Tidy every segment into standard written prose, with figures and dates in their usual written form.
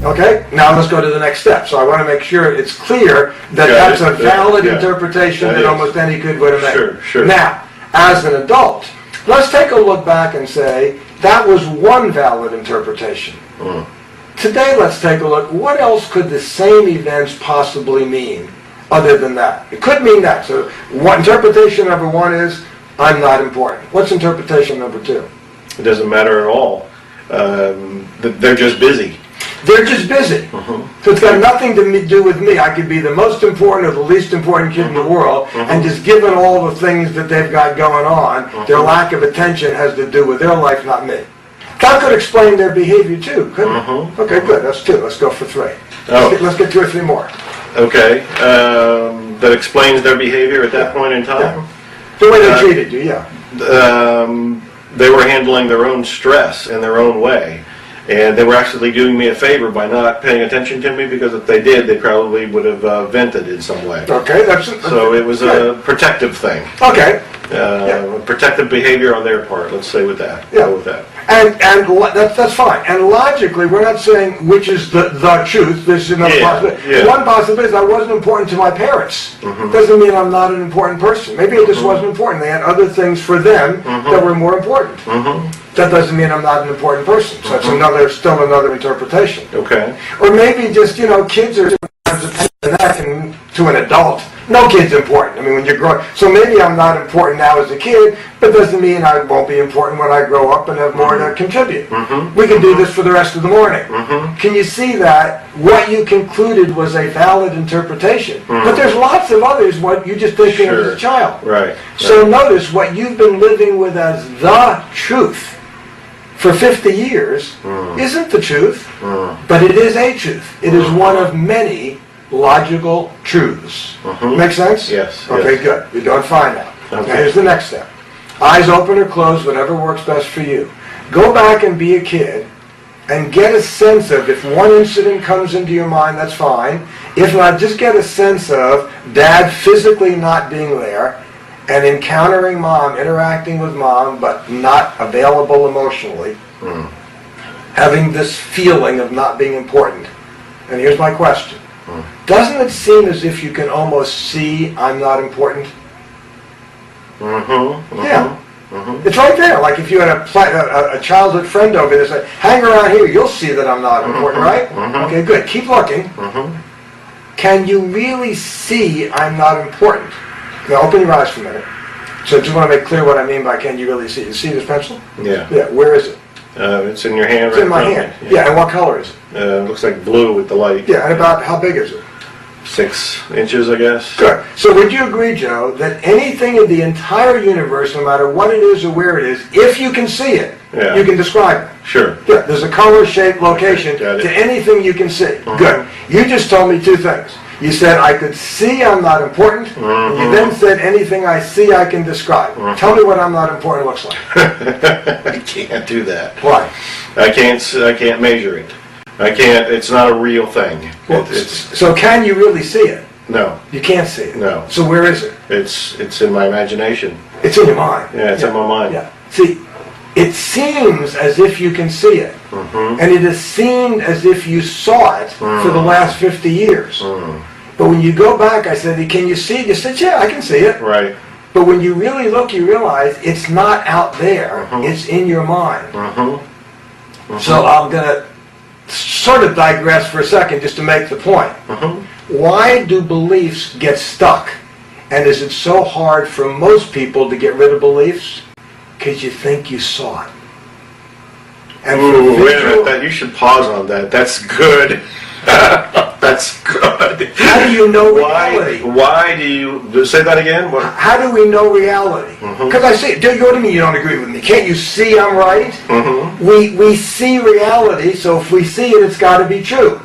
Okay, now let's go to the next step. So I want to make sure it's clear that that's a valid interpretation that almost any kid would have made. Sure, sure. Now, as an adult, let's take a look back and say that was one valid interpretation. Today, let's take a look. What else could the same events possibly mean other than that? It could mean that. So interpretation number one is, I'm not important. What's interpretation number two? It doesn't matter at all. They're just busy. They're just busy. So it's got nothing to do with me. I could be the most important or the least important kid in the world, and just given all the things that they've got going on, their lack of attention has to do with their life, not me. That could explain their behavior too, couldn't it? Okay, good. That's two. Let's go for three. Let's get two or three more. Okay. That explains their behavior at that point in time? Yeah. The way they treated you, yeah. They were handling their own stress in their own way. And they were actually doing me a favor by not paying attention to me, because if they did, they probably would have vented in some way. Okay, so it was a protective thing. Okay. Protective behavior on their part. Let's say with that. Yeah. Go with that. And that's fine. And logically, we're not saying which is the truth. There's another possibility. Yeah. One possibility is I wasn't important to my parents. Doesn't mean I'm not an important person. Maybe it just wasn't important. They had other things for them that were more important. That doesn't mean I'm not an important person. So it's still another interpretation. Okay. Or maybe just, kids are sometimes and to an adult. No kid's important. I mean, when you're growing. So maybe I'm not important now as a kid, but doesn't mean I won't be important when I grow up and have more to contribute. We can do this for the rest of the morning. Can you see that what you concluded was a valid interpretation? But there's lots of others what you just thinking of as a child. Right. So notice what you've been living with as the truth for 50 years isn't the truth, but it is a truth. It is one of many logical truths. Make sense? Yes. Okay, good. You're doing fine now. Okay. Now here's the next step. Eyes open or closed, whatever works best for you. Go back and be a kid and get a sense of, if one incident comes into your mind, that's fine. If not, just get a sense of Dad physically not being there and encountering Mom, interacting with Mom, but not available emotionally. Having this feeling of not being important. And here's my question. Doesn't it seem as if you can almost see I'm not important? Yeah. It's right there. Like if you had a childhood friend over there say, hang around here, you'll see that I'm not important, right? Okay, good. Keep looking. Can you really see I'm not important? Now open your eyes for a minute. So I just want to make clear what I mean by can you really see? You see this pencil? Yeah. Yeah, where is it? It's in your hand. It's in my hand. Yeah, and what color is it? It looks like blue with the light. Yeah, and about how big is it? 6 inches, I guess. Good. So would you agree, Joe, that anything in the entire universe, no matter what it is or where it is, if you can see it, you can describe it? Sure. Yeah, there's a color, shape, location to anything you can see. Good. You just told me two things. You said I could see I'm not important, and you then said anything I see I can describe. Tell me what I'm not important looks like. I can't do that. Why? I can't measure it. I can't. It's not a real thing. Well, so can you really see it? No. You can't see it. No. So where is it? It's in my imagination. It's in your mind. Yeah, it's in my mind. Yeah. See, it seems as if you can see it, and it has seemed as if you saw it for the last 50 years. But when you go back, I said, can you see it? You said, yeah, I can see it. Right. But when you really look, you realize it's not out there. It's in your mind. So I'm going to sort of digress for a second just to make the point. Why do beliefs get stuck? And is it so hard for most people to get rid of beliefs? Because you think you saw it. And wait a minute, you should pause on that. That's good. That's good. How do you know reality? Why do you say that again? What? How do we know reality? Because I say, what do you mean you don't agree with me? Can't you see I'm right? We see reality, so if we see it, it's got to be true.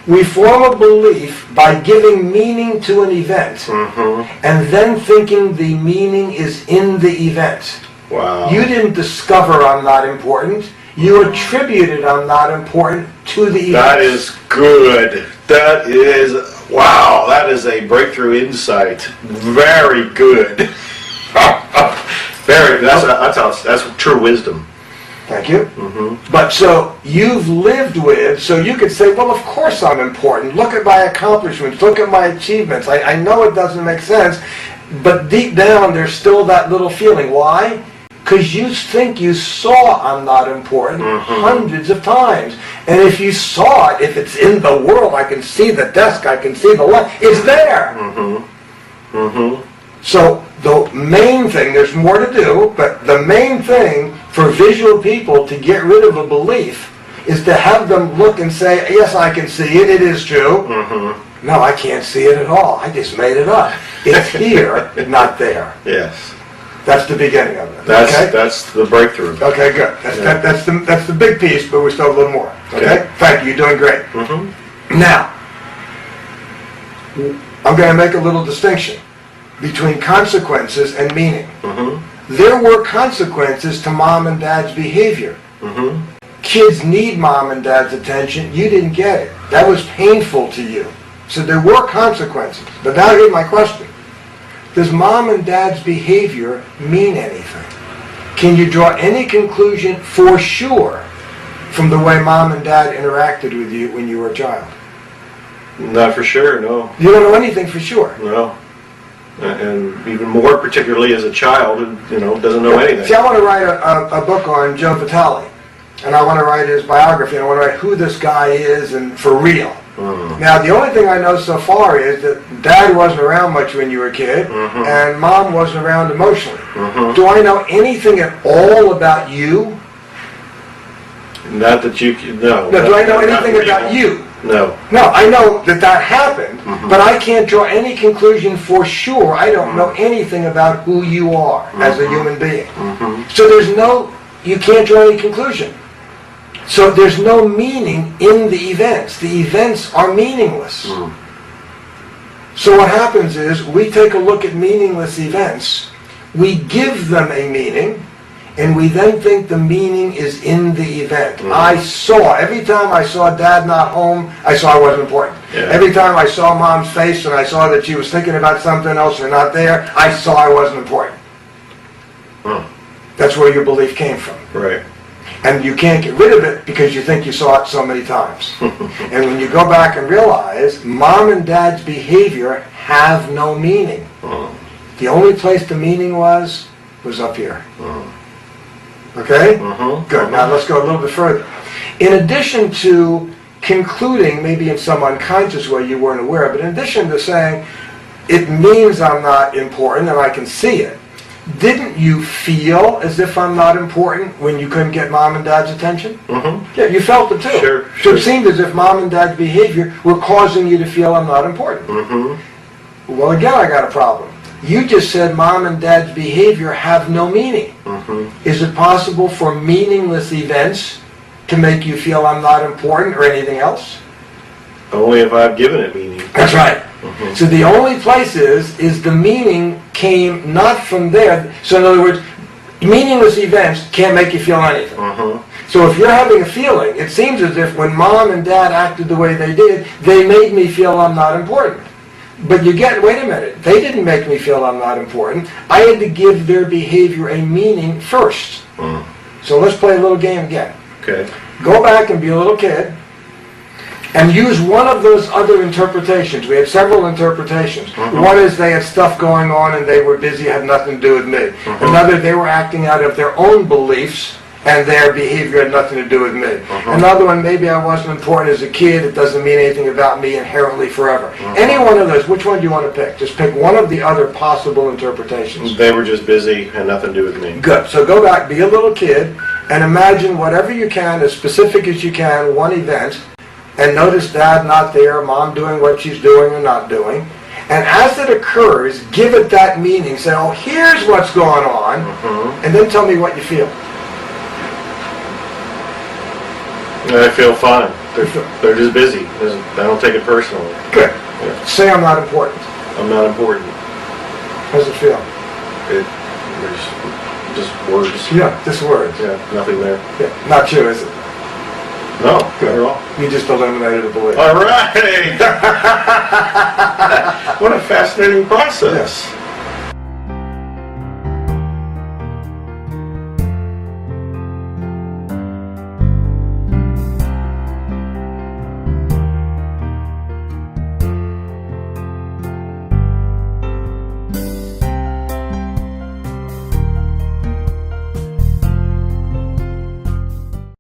We form a belief by giving meaning to an event, and then thinking the meaning is in the event. Wow. You didn't discover I'm not important. You attributed I'm not important to the event. That is good. That is, wow, that is a breakthrough insight. Very good. That's true wisdom. Thank you. Mm-hmm. But so you've lived with, so you could say, well, of course I'm important. Look at my accomplishments. Look at my achievements. I know it doesn't make sense, but deep down there's still that little feeling. Why? Because you think you saw I'm not important hundreds of times. And if you saw it, if it's in the world, I can see the desk, I can see the light, it's there. So the main thing, there's more to do, but the main thing for visual people to get rid of a belief is to have them look and say, yes, I can see it, it is true. No, I can't see it at all. I just made it up. It's here, not there. Yes. That's the beginning of it. That's the breakthrough. Okay, good. That's the big piece, but we still have a little more. Okay? Thank you. You're doing great. Now, I'm going to make a little distinction between consequences and meaning. There were consequences to mom and dad's behavior. Kids need mom and dad's attention. You didn't get it. That was painful to you. So there were consequences. But now here's my question. Does mom and dad's behavior mean anything? Can you draw any conclusion for sure from the way mom and dad interacted with you when you were a child? Not for sure, no. You don't know anything for sure? No. And even more particularly as a child who, doesn't know anything. See, I want to write a book on Joe Vitale. And I want to write his biography, and I want to write who this guy is and for real. Now, the only thing I know so far is that dad wasn't around much when you were a kid, and mom wasn't around emotionally. Do I know anything at all about you? Not that you can, no. No, do I know anything about you? No. No, I know that happened, but I can't draw any conclusion for sure. I don't know anything about who you are as a human being. So you can't draw any conclusion. So there's no meaning in the events. The events are meaningless. So what happens is we take a look at meaningless events, we give them a meaning, and we then think the meaning is in the event. Every time I saw dad not home, I saw I wasn't important. Every time I saw mom's face and I saw that she was thinking about something else or not there, I saw I wasn't important. That's where your belief came from. Right. And you can't get rid of it because you think you saw it so many times. And when you go back and realize mom and dad's behavior have no meaning. The only place the meaning was up here. Okay? Good. Now let's go a little bit further. In addition to concluding, maybe in some unconscious way you weren't aware, but in addition to saying, it means I'm not important and I can see it, didn't you feel as if I'm not important when you couldn't get mom and dad's attention? Yeah, you felt it too. Sure. So it seemed as if mom and dad's behavior were causing you to feel I'm not important. Well, again, I got a problem. You just said mom and dad's behavior have no meaning. Is it possible for meaningless events to make you feel I'm not important or anything else? Only if I've given it meaning. That's right. So the only place is the meaning came not from there. So in other words, meaningless events can't make you feel anything. So if you're having a feeling, it seems as if when mom and dad acted the way they did, they made me feel I'm not important. But wait a minute, they didn't make me feel I'm not important. I had to give their behavior a meaning first. So let's play a little game again. Okay. Go back and be a little kid and use one of those other interpretations. We had several interpretations. One is they had stuff going on and they were busy, had nothing to do with me. Another, they were acting out of their own beliefs and their behavior had nothing to do with me. Another one, maybe I wasn't important as a kid, it doesn't mean anything about me inherently forever. Any one of those, which one do you want to pick? Just pick one of the other possible interpretations. They were just busy and nothing to do with me. Good. So go back, be a little kid, and imagine whatever you can, as specific as you can, one event, and notice dad not there, mom doing what she's doing or not doing. And as it occurs, give it that meaning. Say, oh, here's what's going on, and then tell me what you feel. I feel fine. They're just busy. I don't take it personally. Good. Yeah. Say I'm not important. I'm not important. How does it feel? There's just words. Yeah, just words. Yeah, nothing there. Yeah, not you, is it? No, not at all. You just eliminated a belief. All right. What a fascinating process. Yes.